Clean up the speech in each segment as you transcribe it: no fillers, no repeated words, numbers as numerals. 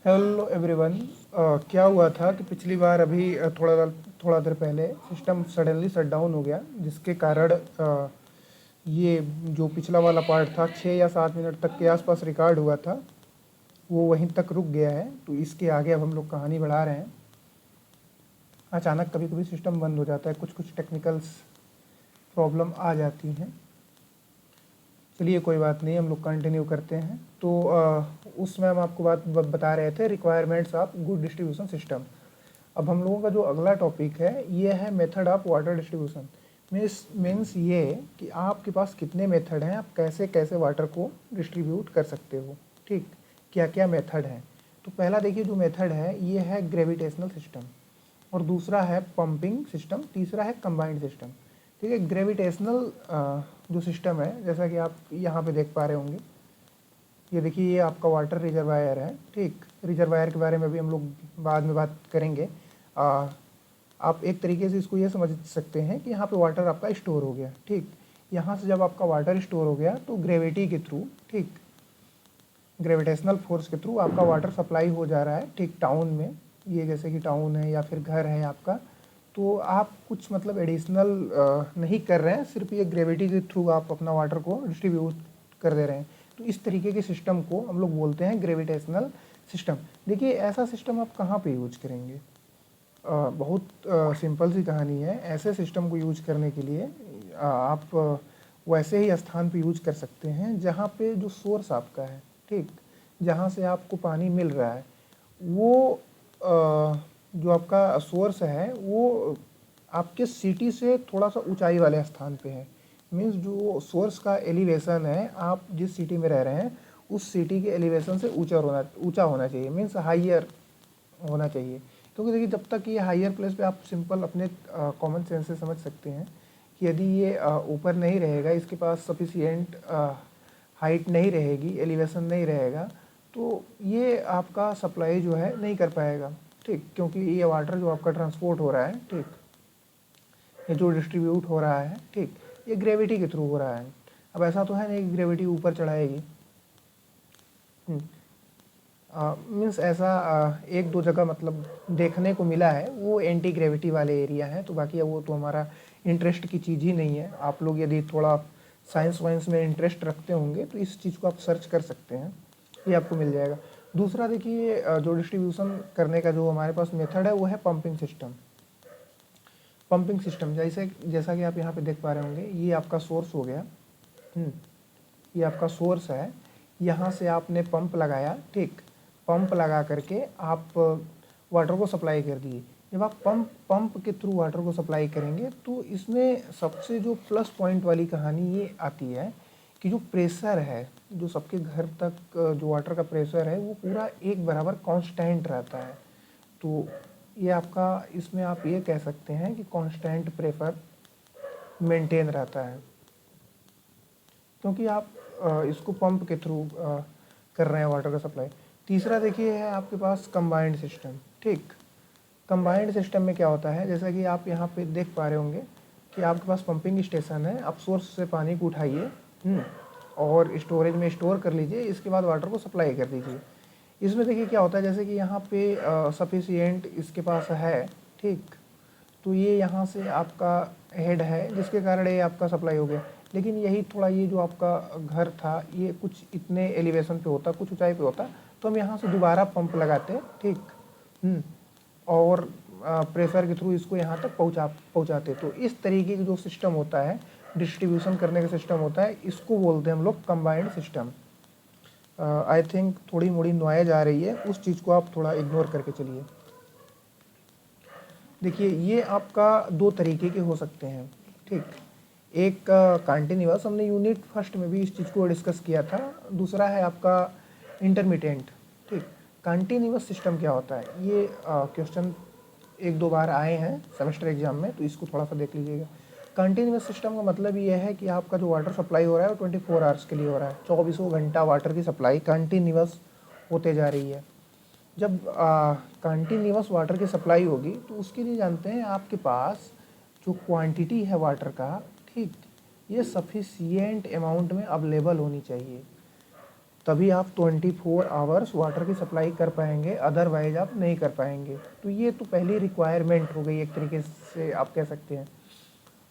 Hello everyone. क्या हुआ था कि पिछली बार अभी थोड़ा देर पहले सिस्टम सडनली शट डाउन हो गया, जिसके कारण ये जो पिछला वाला पार्ट था 6 या 7 मिनट तक के आसपास रिकॉर्ड हुआ था, वो वहीं तक रुक गया है। तो इसके आगे अब हम लोग कहानी बढ़ा रहे हैं। अचानक कभी कभी सिस्टम बंद हो जाता है, कुछ कुछ टेक्निकल्स प्रॉब्लम आ जाती हैं। चलिए कोई बात नहीं, हम लोग कंटिन्यू करते हैं। तो उसमें हम आपको बता रहे थे requirements of good distribution system. अब हम लोगों का जो अगला टॉपिक है ये है method of water distribution. Means ये कि आपके पास कितने मेथड हैं, आप कैसे कैसे वाटर को डिस्ट्रीब्यूट कर सकते हो। ठीक, क्या क्या मेथड हैं। तो पहला देखिए जो मेथड है ये है ग्रेविटेशनल सिस्टम, और दूसरा है पंपिंग सिस्टम, तीसरा है कंबाइंड सिस्टम। ठीक है, ग्रेविटेशनल जो सिस्टम है जैसा कि आप यहाँ पे देख पा रहे होंगे, ये देखिए ये आपका वाटर रिजर्वायर है। ठीक, रिजर्वायर के बारे में भी हम लोग बाद में बात करेंगे। आप एक तरीके से इसको ये समझ सकते हैं कि यहाँ पे वाटर आपका स्टोर हो गया। ठीक, यहाँ से जब आपका वाटर स्टोर हो गया तो ग्रेविटी के थ्रू, ठीक, ग्रेविटेशनल फोर्स के थ्रू आपका वाटर सप्लाई हो जा रहा है। ठीक, टाउन में, ये जैसे कि टाउन है या फिर घर है आपका, तो आप कुछ मतलब एडिशनल नहीं कर रहे हैं, सिर्फ ये ग्रेविटी के थ्रू आप अपना वाटर को डिस्ट्रीब्यूट कर दे रहे हैं। तो इस तरीके के सिस्टम को हम लोग बोलते हैं ग्रेविटेशनल सिस्टम। देखिए ऐसा सिस्टम आप कहाँ पे यूज करेंगे? बहुत सिंपल सी कहानी है। ऐसे सिस्टम को यूज करने के लिए आप वैसे ही स्थान पे यूज कर सकते हैं जहाँ पे जो सोर्स आपका है, ठीक, जहाँ से आपको पानी मिल रहा है, वो जो आपका सोर्स है वो आपके सिटी से थोड़ा सा ऊंचाई वाले स्थान पे है। मीन्स जो सोर्स का एलिवेशन है, आप जिस सिटी में रह रहे हैं उस सिटी के एलिवेशन से ऊंचा होना चाहिए, मीन्स हाइयर होना चाहिए। क्योंकि देखिए जब तक ये हाइयर प्लेस पे, आप सिंपल अपने कॉमन सेंस से समझ सकते हैं कि यदि ये ऊपर नहीं रहेगा, इसके पास सफिशिएंट हाइट नहीं रहेगी, एलिवेशन नहीं रहेगा, तो ये आपका सप्लाई जो है नहीं कर पाएगा। ठीक, क्योंकि ये वाटर जो आपका ट्रांसपोर्ट हो रहा है, ठीक, ये जो डिस्ट्रीब्यूट हो रहा है, ठीक, ये ग्रेविटी के थ्रू हो रहा है। अब ऐसा तो है नहीं कि ग्रेविटी ऊपर चढ़ाएगी। मीन्स ऐसा एक दो जगह मतलब देखने को मिला है, वो एंटी ग्रेविटी वाले एरिया है। तो बाकी वो तो हमारा इंटरेस्ट की चीज़ ही नहीं है। आप लोग यदि थोड़ा साइंस वाइंस में इंटरेस्ट रखते होंगे तो इस चीज़ को आप सर्च कर सकते हैं, ये आपको मिल जाएगा। दूसरा देखिए जो डिस्ट्रीब्यूशन करने का जो हमारे पास मेथड है वो है पंपिंग सिस्टम। पंपिंग सिस्टम जैसा कि आप यहाँ पे देख पा रहे होंगे, ये आपका सोर्स हो गया। ये आपका सोर्स है, यहाँ से आपने पंप लगाया। ठीक, पंप लगा करके आप वाटर को सप्लाई कर दिए। जब आप पंप के थ्रू वाटर को सप्लाई करेंगे तो इसमें सबसे जो प्लस पॉइंट वाली कहानी ये आती है कि जो प्रेशर है, जो सबके घर तक जो वाटर का प्रेशर है वो पूरा एक बराबर कांस्टेंट रहता है। तो ये आपका, इसमें आप ये कह सकते हैं कि कांस्टेंट प्रेशर मेंटेन रहता है, क्योंकि आप इसको पंप के थ्रू कर रहे हैं वाटर का सप्लाई। तीसरा देखिए है आपके पास कंबाइंड सिस्टम। ठीक, कंबाइंड सिस्टम में क्या होता है, जैसा कि आप यहाँ पे देख पा रहे होंगे कि आपके पास पंपिंग स्टेशन है, आप सोर्स से पानी को उठाइए और स्टोरेज में स्टोर कर लीजिए, इसके बाद वाटर को सप्लाई कर दीजिए। इसमें देखिए क्या होता है, जैसे कि यहाँ पे सफिशिएंट इसके पास है, ठीक, तो ये यहाँ से आपका हेड है जिसके कारण ये आपका सप्लाई हो गया। लेकिन यही थोड़ा ये जो आपका घर था ये कुछ इतने एलिवेशन पे होता, कुछ ऊंचाई पे होता, तो हम यहाँ से दोबारा पंप लगाते। ठीक, और प्रेशर के थ्रू इसको यहाँ तक पहुँचाते। तो इस तरीके का जो सिस्टम होता है, डिस्ट्रीब्यूशन करने का सिस्टम होता है, इसको बोलते हैं हम लोग कंबाइंड सिस्टम। आई थिंक थोड़ी मोड़ी नॉइज आ रही है, उस चीज़ को आप थोड़ा इग्नोर करके चलिए। देखिए ये आपका दो तरीके के हो सकते हैं। ठीक, एक कंटिन्यूअस, हमने यूनिट फर्स्ट में भी इस चीज़ को डिस्कस किया था। दूसरा है आपका इंटरमिटेंट। ठीक, कंटिन्यूअस सिस्टम क्या होता है, ये क्वेश्चन एक दो बार आए हैं सेमेस्टर एग्जाम में, तो इसको थोड़ा सा देख लीजिएगा। कंटिन्यूअस सिस्टम का मतलब ये है कि आपका जो वाटर सप्लाई हो रहा है वो 24 आवर्स के लिए हो रहा है, 24 घंटा वाटर की सप्लाई कंटिन्यूअस होते जा रही है। जब कंटिन्यूअस वाटर की सप्लाई होगी तो उसके लिए जानते हैं आपके पास जो क्वांटिटी है वाटर का, ठीक, ये सफिशिएंट अमाउंट में अवेलेबल होनी चाहिए। तभी आप 24 आवर्स वाटर की सप्लाई कर पाएंगे, अदरवाइज आप नहीं कर पाएंगे। तो ये तो पहली रिक्वायरमेंट हो गई एक तरीके से आप कह सकते हैं।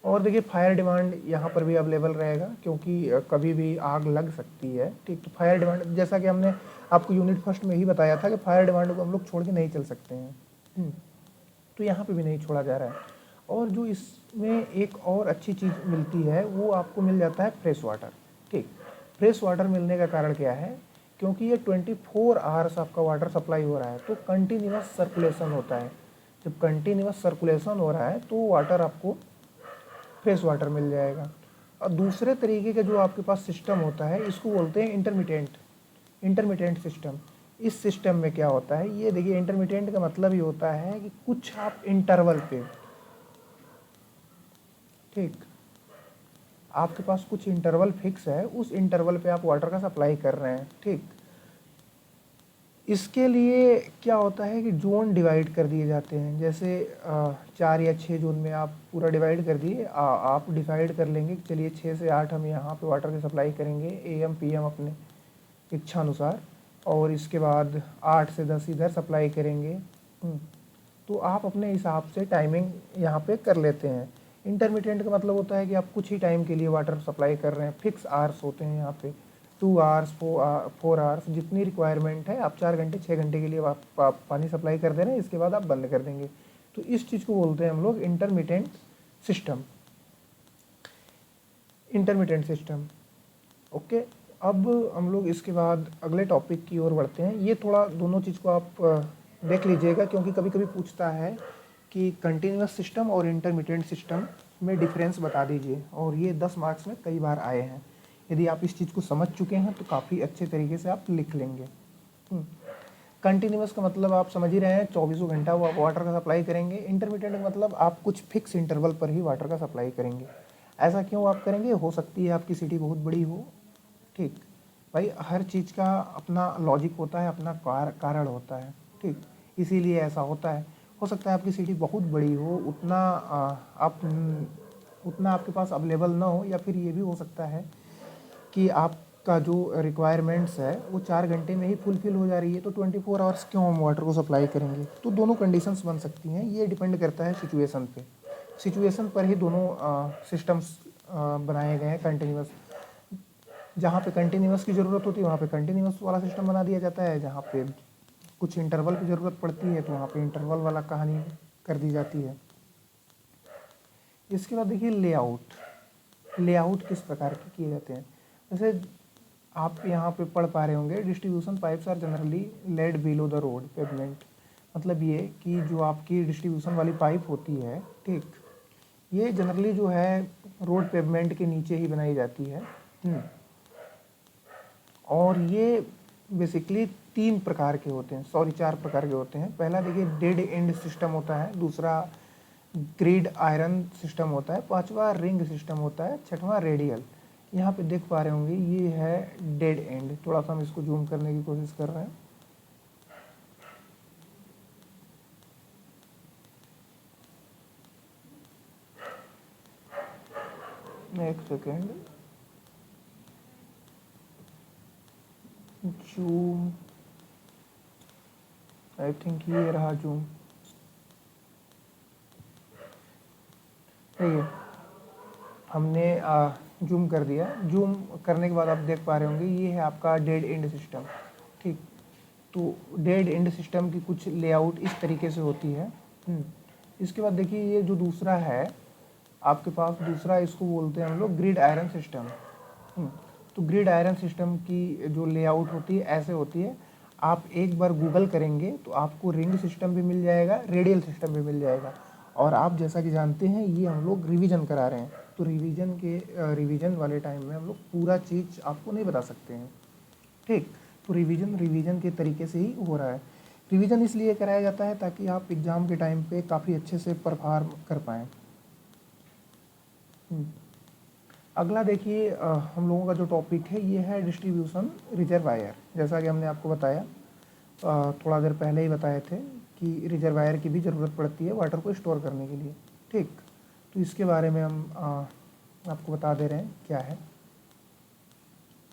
और देखिए फायर डिमांड यहाँ पर भी अवेलेबल रहेगा, क्योंकि कभी भी आग लग सकती है। ठीक, तो फायर डिमांड जैसा कि हमने आपको यूनिट फर्स्ट में ही बताया था कि फायर डिमांड को हम लोग छोड़ के नहीं चल सकते हैं। तो यहाँ पे भी नहीं छोड़ा जा रहा है। और जो इसमें एक और अच्छी चीज़ मिलती है वो आपको मिल जाता है फ्रेश वाटर। ठीक, फ्रेश वाटर मिलने का कारण क्या है, क्योंकि ये 24 आवर्स आपका वाटर सप्लाई हो रहा है, तो कंटिन्यूस सर्कुलेशन होता है। जब कंटिन्यूस सर्कुलेशन हो रहा है तो वाटर आपको फ्रेश वाटर मिल जाएगा। और दूसरे तरीके का जो आपके पास सिस्टम होता है इसको बोलते हैं इंटरमिटेंट सिस्टम। इस सिस्टम में क्या होता है, ये देखिए इंटरमिटेंट का मतलब ये होता है कि कुछ आप इंटरवल पे, ठीक, आपके पास कुछ इंटरवल फिक्स है, उस इंटरवल पे आप वाटर का सप्लाई कर रहे हैं। ठीक, इसके लिए क्या होता है कि जोन डिवाइड कर दिए जाते हैं। जैसे 4 या 6 जोन में आप पूरा डिवाइड कर दिए, आप डिसाइड कर लेंगे कि चलिए 6 से 8 हम यहाँ पे वाटर की सप्लाई करेंगे AM PM अपने इच्छा अनुसार, और इसके बाद 8 से 10 इधर सप्लाई करेंगे। तो आप अपने हिसाब से टाइमिंग यहाँ पे कर लेते हैं। इंटरमिटेंट का मतलब होता है कि आप कुछ ही टाइम के लिए वाटर सप्लाई कर रहे हैं, फिक्स आवर्स होते हैं यहाँ पे, 2 आवर्स 4 आवर्स, जितनी रिक्वायरमेंट है। आप 4 घंटे 6 घंटे के लिए आप पानी सप्लाई कर दे रहे हैं, इसके बाद आप बंद कर देंगे। तो इस चीज़ को बोलते हैं हम लोग इंटरमिटेंट सिस्टम। ओके, अब हम लोग इसके बाद अगले टॉपिक की ओर बढ़ते हैं। ये थोड़ा दोनों चीज़ को आप देख लीजिएगा, क्योंकि कभी कभी पूछता है कि कंटिन्यूस सिस्टम और इंटरमिटेंट सिस्टम में डिफरेंस बता दीजिए, और ये 10 मार्क्स में कई बार आए हैं। यदि आप इस चीज़ को समझ चुके हैं तो काफ़ी अच्छे तरीके से आप लिख लेंगे। कंटिन्यूस का मतलब आप समझ ही रहे हैं, 24 घंटा वो वाटर का सप्लाई करेंगे। इंटरमिटेंट का मतलब आप कुछ फिक्स इंटरवल पर ही वाटर का सप्लाई करेंगे। ऐसा क्यों आप करेंगे, हो सकती है आपकी सिटी बहुत बड़ी हो। ठीक भाई, हर चीज़ का अपना लॉजिक होता है, अपना कारण होता है। ठीक, इसीलिए ऐसा होता है। हो सकता है आपकी सिटी बहुत बड़ी हो, उतना आपके पास अवेलेबल ना हो, या फिर ये भी हो सकता है कि आपका जो रिक्वायरमेंट्स है वो 4 घंटे में ही फुलफिल हो जा रही है, तो 24 आवर्स क्यों हम वाटर को सप्लाई करेंगे। तो दोनों कंडीशंस बन सकती हैं, ये डिपेंड करता है सिचुएशन पे। सिचुएशन पर ही दोनों सिस्टम्स बनाए गए हैं कंटिन्यूस। जहाँ पे कंटिन्यूस की ज़रूरत होती है वहाँ पे कंटिन्यूस वाला सिस्टम बना दिया जाता है, जहाँ पे कुछ इंटरवल की ज़रूरत पड़ती है तो वहाँ पे इंटरवल वाला कहानी कर दी जाती है। इसके बाद देखिए लेआउट किस प्रकार के किए जाते हैं। जैसे आप यहाँ पे पढ़ पा रहे होंगे, distribution pipes are generally laid below the road pavement. मतलब ये कि जो आपकी डिस्ट्रीब्यूशन वाली पाइप होती है, ठीक, ये जनरली जो है रोड पेवमेंट के नीचे ही बनाई जाती है। और ये बेसिकली 3 प्रकार के होते हैं, 4 प्रकार के होते हैं। पहला देखिए डेड एंड सिस्टम होता है, दूसरा ग्रिड आयरन सिस्टम होता है, पांचवा रिंग सिस्टम होता है, छठवां रेडियल। यहाँ पे देख पा रहे होंगे ये है डेड एंड। थोड़ा सा हम इसको जूम करने की कोशिश कर रहे हैं। एक सेकेंड, जूम, आई थिंक ये रहा जूम। ठीक है, हमने जूम कर दिया। जूम करने के बाद आप देख पा रहे होंगे ये है आपका डेड एंड सिस्टम। ठीक, तो डेड एंड सिस्टम की कुछ लेआउट इस तरीके से होती है। इसके बाद देखिए ये जो दूसरा है आपके पास, दूसरा इसको बोलते हैं हम लोग ग्रिड आयरन सिस्टम। तो ग्रिड आयरन सिस्टम की जो लेआउट होती है ऐसे होती है। आप एक बार गूगल करेंगे तो आपको रिंग सिस्टम भी मिल जाएगा, रेडियल सिस्टम भी मिल जाएगा। और आप जैसा कि जानते हैं ये हम लोग रिवीजन करा रहे हैं, तो रिवीजन वाले टाइम में हम लोग पूरा चीज़ आपको नहीं बता सकते हैं। ठीक, तो रिवीजन के तरीके से ही हो रहा है। रिवीजन इसलिए कराया जाता है ताकि आप एग्ज़ाम के टाइम पे काफ़ी अच्छे से परफॉर्म कर पाएँ। अगला देखिए हम लोगों का जो टॉपिक है ये है डिस्ट्रीब्यूशन रिजर्वायर। जैसा कि हमने आपको बताया, थोड़ा देर पहले ही बताए थे कि रिजर्वायर की भी ज़रूरत पड़ती है वाटर को स्टोर करने के लिए। ठीक, तो इसके बारे में हम आपको बता दे रहे हैं क्या है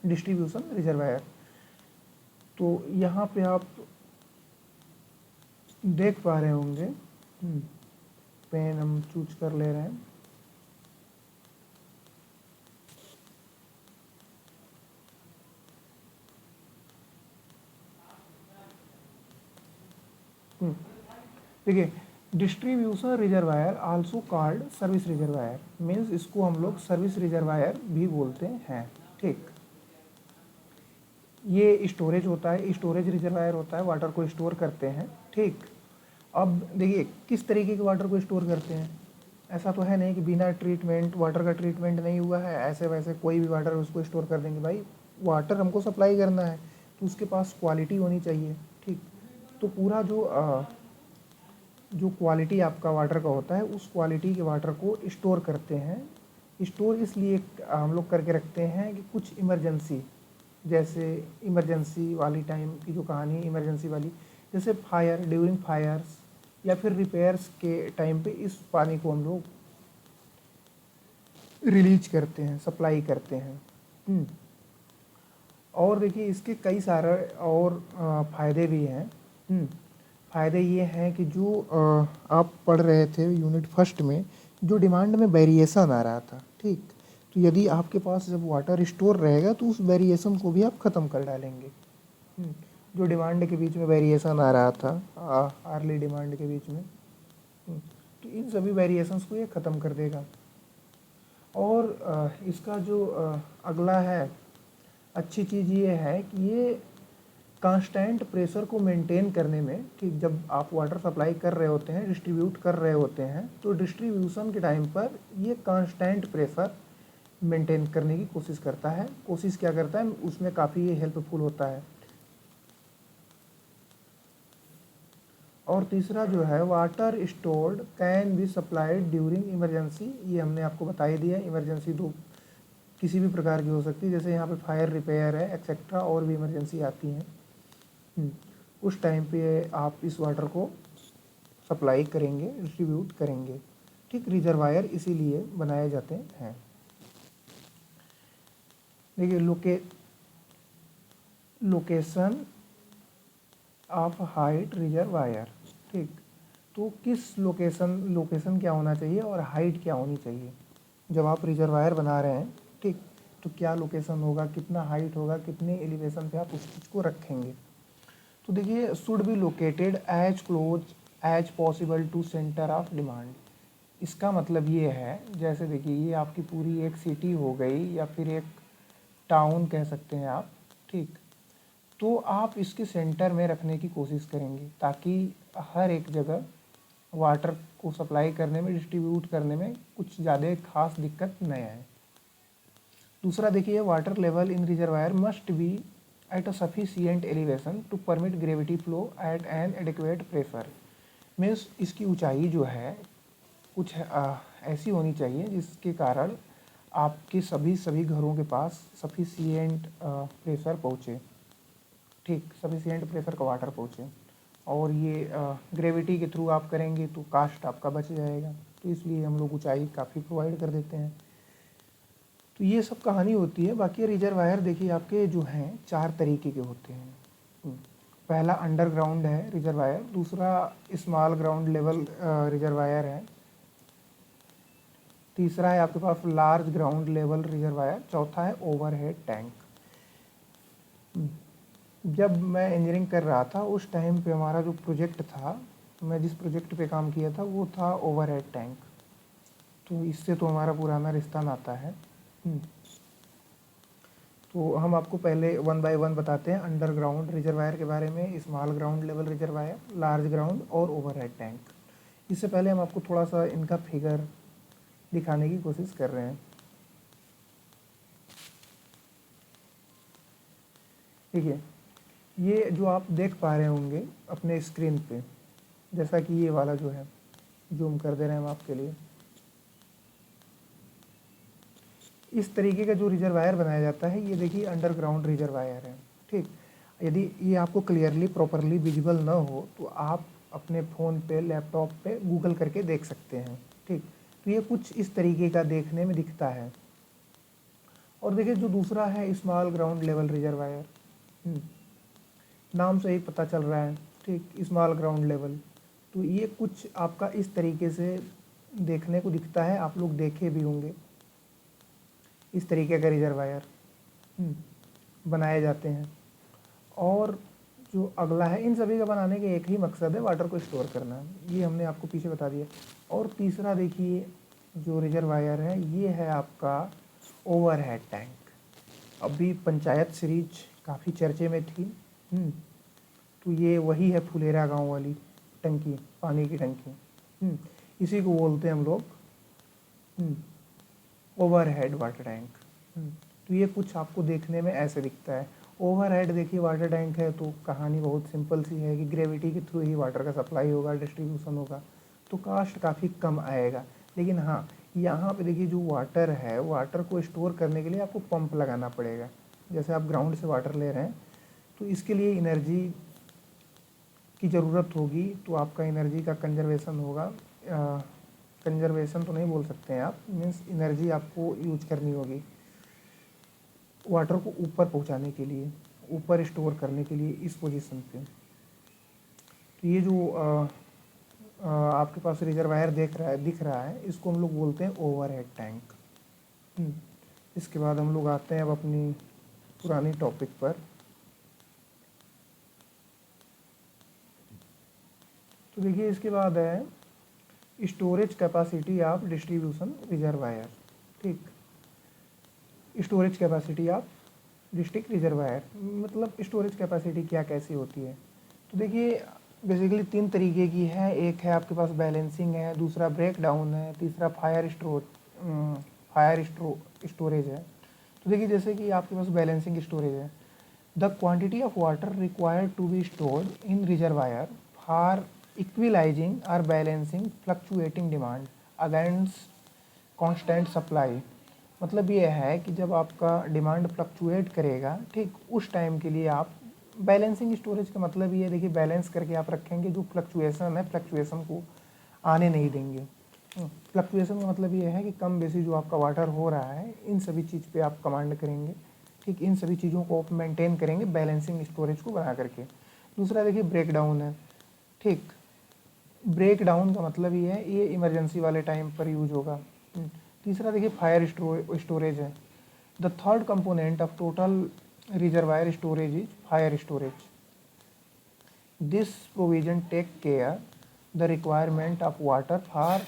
डिस्ट्रीब्यूशन रिजर्वायर। तो यहाँ पे आप देख पा रहे होंगे, पेन हम चूज कर ले रहे हैं। देखिए, distribution reservoir also called service reservoir, means इसको हम लोग सर्विस रिजर्वायर भी बोलते हैं। ठीक, ये स्टोरेज होता है, स्टोरेज रिजर्वायर होता है, वाटर को स्टोर करते हैं। ठीक, अब देखिए किस तरीके के वाटर को स्टोर करते हैं। ऐसा तो है नहीं कि बिना ट्रीटमेंट, वाटर का ट्रीटमेंट नहीं हुआ है, ऐसे वैसे कोई भी वाटर उसको स्टोर कर देंगे। भाई वाटर हमको सप्लाई करना है तो उसके पास क्वालिटी होनी चाहिए। ठीक, तो पूरा जो क्वालिटी आपका वाटर का होता है, उस क्वालिटी के वाटर को स्टोर करते हैं। स्टोर इसलिए हम लोग करके रखते हैं कि कुछ इमरजेंसी, जैसे इमरजेंसी वाली टाइम की जो कहानी, इमरजेंसी वाली, जैसे फायर, ड्यूरिंग फायर्स या फिर रिपेयर्स के टाइम पे इस पानी को हम लोग रिलीज करते हैं, सप्लाई करते हैं। और देखिए इसके कई सारे और फ़ायदे भी हैं। फ़ायदे ये हैं कि जो आप पढ़ रहे थे यूनिट फर्स्ट में, जो डिमांड में वेरिएशन आ रहा था। ठीक, तो यदि आपके पास जब वाटर स्टोर रहेगा तो उस वेरिएशन को भी आप ख़त्म कर डालेंगे। जो डिमांड के बीच में वेरिएशन आ रहा था, आर्ली डिमांड के बीच में, तो इन सभी वेरिएशंस को ये ख़त्म कर देगा। और इसका जो अगला है, अच्छी चीज़ ये है कि ये कांस्टेंट प्रेशर को मेंटेन करने में, ठीक, जब आप वाटर सप्लाई कर रहे होते हैं, डिस्ट्रीब्यूट कर रहे होते हैं, तो डिस्ट्रीब्यूशन के टाइम पर ये कांस्टेंट प्रेशर मेंटेन करने की कोशिश करता है। कोशिश क्या करता है, उसमें काफ़ी ये हेल्पफुल होता है। और तीसरा जो है, water stored can be supplied during emergency, ये हमने आपको बता ही दिया। इमरजेंसी दो किसी भी प्रकार की हो सकती है, जैसे यहाँ पे फायर, रिपेयर है, एक्सेट्रा, और भी इमरजेंसी आती हैं। उस टाइम पे आप इस वाटर को सप्लाई करेंगे, डिस्ट्रीब्यूट करेंगे। ठीक, रिजर्वायर इसीलिए बनाए जाते हैं। देखिए लोकेशन ऑफ हाइट रिजर्वायर। ठीक, तो किस लोकेशन क्या होना चाहिए और हाइट क्या होनी चाहिए जब आप रिजर्वायर बना रहे हैं। ठीक, तो क्या लोकेशन होगा, कितना हाइट होगा, कितने एलिवेशन पे आप उस चीज़ को रखेंगे। तो देखिए, should be located as close as possible to centre of demand. इसका मतलब ये है, जैसे देखिए ये आपकी पूरी एक सिटी हो गई या फिर एक टाउन कह सकते हैं आप। ठीक, तो आप इसके सेंटर में रखने की कोशिश करेंगे ताकि हर एक जगह वाटर को सप्लाई करने में, डिस्ट्रीब्यूट करने में कुछ ज़्यादा खास दिक्कत न आए। दूसरा देखिए, water level in reservoir must be at a sufficient elevation to permit gravity flow at an adequate pressure. Means इसकी ऊंचाई जो है कुछ ऐसी होनी चाहिए जिसके कारण आपके सभी घरों के पास सफिशिएंट प्रेशर पहुँचे। ठीक, सफिशिएंट प्रेशर का वाटर पहुँचे। और ये ग्रेविटी के थ्रू आप करेंगे तो कास्ट आपका बच जाएगा, तो इसलिए हम लोग ऊंचाई काफ़ी प्रोवाइड कर देते हैं। तो ये सब कहानी होती है। बाकी रिजर्वायर देखिए आपके जो हैं 4 तरीके के होते हैं। पहला अंडरग्राउंड है रिजर्वायर, दूसरा स्मॉल ग्राउंड लेवल रिजर्वायर है, तीसरा है आपके पास लार्ज ग्राउंड लेवल रिजर्वायर, चौथा है ओवरहेड टैंक। जब मैं इंजीनियरिंग कर रहा था उस टाइम पे हमारा जो प्रोजेक्ट था, मैं जिस प्रोजेक्ट पे काम किया था वो था ओवरहेड टैंक, तो इससे तो हमारा पुराना रिश्ता नाता है। तो हम आपको पहले 1 बाय 1 बताते हैं अंडरग्राउंड रिजर्वायर के बारे में, small ground level reservoir, large ground और ओवरहेड टैंक। इससे पहले हम आपको थोड़ा सा इनका फिगर दिखाने की कोशिश कर रहे हैं। देखिए, ये जो आप देख पा रहे होंगे अपने स्क्रीन पे, जैसा कि ये वाला जो है, जूम कर दे रहे हैं हम आपके लिए, इस तरीके का जो रिजर्वायर बनाया जाता है, ये देखिए अंडरग्राउंड रिजर्वायर है। ठीक, यदि ये आपको क्लियरली प्रॉपरली विजिबल ना हो तो आप अपने फ़ोन पे, लैपटॉप पे गूगल करके देख सकते हैं। ठीक, तो ये कुछ इस तरीके का देखने में दिखता है। और देखिए जो दूसरा है स्मॉल ग्राउंड लेवल रिजर्वायर, नाम से ही पता चल रहा है, ठीक, स्मॉल ग्राउंड लेवल। तो ये कुछ आपका इस तरीके से देखने को दिखता है, आप लोग देखे भी होंगे इस तरीके का रिजर्वायर बनाए जाते हैं। और जो अगला है, इन सभी का बनाने के एक ही मकसद है, वाटर को स्टोर करना, ये हमने आपको पीछे बता दिया। और तीसरा देखिए जो रिजर्वायर है, ये है आपका ओवरहेड टैंक। अभी पंचायत सीरीज काफ़ी चर्चे में थी, तो ये वही है फुलेरा गांव वाली टंकी, पानी की टंकी। इसी को बोलते हैं हम लोग ओवरहेड वाटर टैंक। तो ये कुछ आपको देखने में ऐसे दिखता है। ओवरहेड देखिए वाटर टैंक है तो कहानी बहुत सिंपल सी है कि ग्रेविटी के थ्रू ही वाटर का सप्लाई होगा, डिस्ट्रीब्यूशन होगा, तो कास्ट काफ़ी कम आएगा। लेकिन हाँ, यहाँ पे देखिए जो वाटर है, वाटर को स्टोर करने के लिए आपको पंप लगाना पड़ेगा। जैसे आप ग्राउंड से वाटर ले रहे हैं तो इसके लिए एनर्जी की ज़रूरत होगी, तो आपका एनर्जी का कंजर्वेशन होगा। कंजर्वेशन तो नहीं बोल सकते हैं आप, मीन्स एनर्जी आपको यूज करनी होगी वाटर को ऊपर पहुंचाने के लिए, ऊपर स्टोर करने के लिए इस पोजीशन पे। तो ये जो आपके पास रिजर्वायर दिख रहा है, इसको हम लोग बोलते हैं ओवरहेड टैंक। इसके बाद हम लोग आते हैं अब अपनी पुरानी टॉपिक पर। तो देखिए इसके बाद है storage capacity of distribution reservoir. ठीक, storage capacity of district reservoir, मतलब स्टोरेज कैपेसिटी क्या कैसी होती है। तो देखिए बेसिकली 3 तरीके की है। एक है आपके पास बैलेंसिंग है, दूसरा ब्रेक डाउन है, तीसरा फायर स्टोरेज है। तो देखिए जैसे कि आपके पास बैलेंसिंग स्टोरेज है, the quantity of water required to be stored in reservoir for equalising और balancing fluctuating demand against constant supply. मतलब ये है कि जब आपका डिमांड फ्लक्चुएट करेगा, ठीक, उस टाइम के लिए आप बैलेंसिंग स्टोरेज का मतलब ये है, देखिए बैलेंस करके आप रखेंगे, जो फ्लक्चुएशन है फ्लक्चुएशन को आने नहीं देंगे। फ्लक्चुएशन का मतलब ये है कि कम बेसी जो आपका वाटर हो रहा है, इन सभी चीज़ पे आप कमांड करेंगे, ठीक, इन सभी चीज़ों को आप मेंटेन करेंगे बैलेंसिंग स्टोरेज को बना करके। दूसरा देखिए ब्रेक डाउन है, ठीक, ब्रेक डाउन का मतलब ये है, ये इमरजेंसी वाले टाइम पर यूज होगा। तीसरा देखिए फायर स्टोरेज है। The third component of total reservoir storage is fire storage. This provision take care the requirement of water for,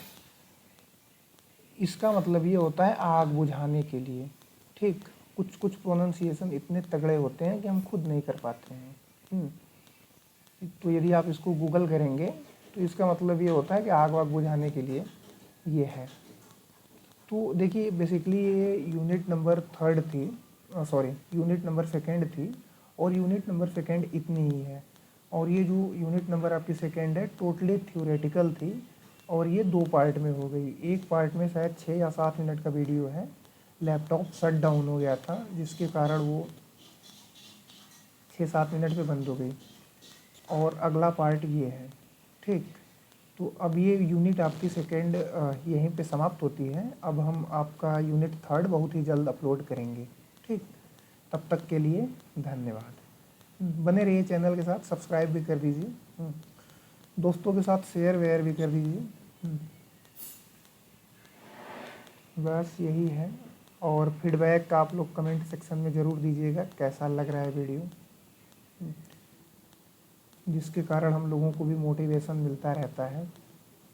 इसका मतलब ये होता है आग बुझाने के लिए। ठीक, कुछ कुछ प्रोनाउंसिएशन इतने तगड़े होते हैं कि हम खुद नहीं कर पाते हैं। तो यदि आप इसको गूगल करेंगे तो इसका मतलब ये होता है कि आग वाग बुझाने के लिए ये है। तो देखिए बेसिकली ये यूनिट नंबर 3 थी, यूनिट नंबर 2 थी, और यूनिट नंबर 2 इतनी ही है। और ये जो यूनिट नंबर आपकी 2 है टोटली थ्योरेटिकल थी, और ये 2 पार्ट में हो गई। एक पार्ट में शायद 6 या 7 मिनट का वीडियो है, लैपटॉप शट डाउन हो गया था जिसके कारण वो 6-7 मिनट पे बंद हो गई, और अगला पार्ट ये है। ठीक, तो अब ये यूनिट आपकी 2 यहीं पे समाप्त होती है। अब हम आपका यूनिट 3 बहुत ही जल्द अपलोड करेंगे। ठीक, तब तक के लिए धन्यवाद। बने रहिए चैनल के साथ, सब्सक्राइब भी कर दीजिए, दोस्तों के साथ शेयर वेयर भी कर दीजिए। बस यही है, और फीडबैक आप लोग कमेंट सेक्शन में ज़रूर दीजिएगा कैसा लग रहा है वीडियो, जिसके कारण हम लोगों को भी मोटिवेशन मिलता रहता है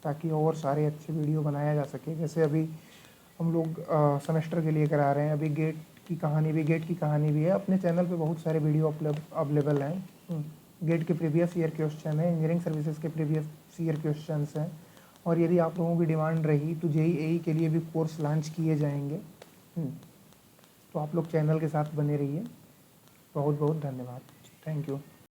ताकि और सारे अच्छे वीडियो बनाया जा सके। जैसे अभी हम लोग सेमेस्टर के लिए करा रहे हैं, अभी गेट की कहानी भी है। अपने चैनल पे बहुत सारे वीडियो अवेलेबल हैं। गेट के प्रीवियस ईयर क्वेश्चन है, इंजीनियरिंग सर्विसेज के प्रीवियस ईयर क्वेश्चंस हैं, और यदि आप लोगों की डिमांड रही तो JEE के लिए भी कोर्स लॉन्च किए जाएंगे। तो आप लोग चैनल के साथ बने रहिए। बहुत बहुत धन्यवाद, थैंक यू।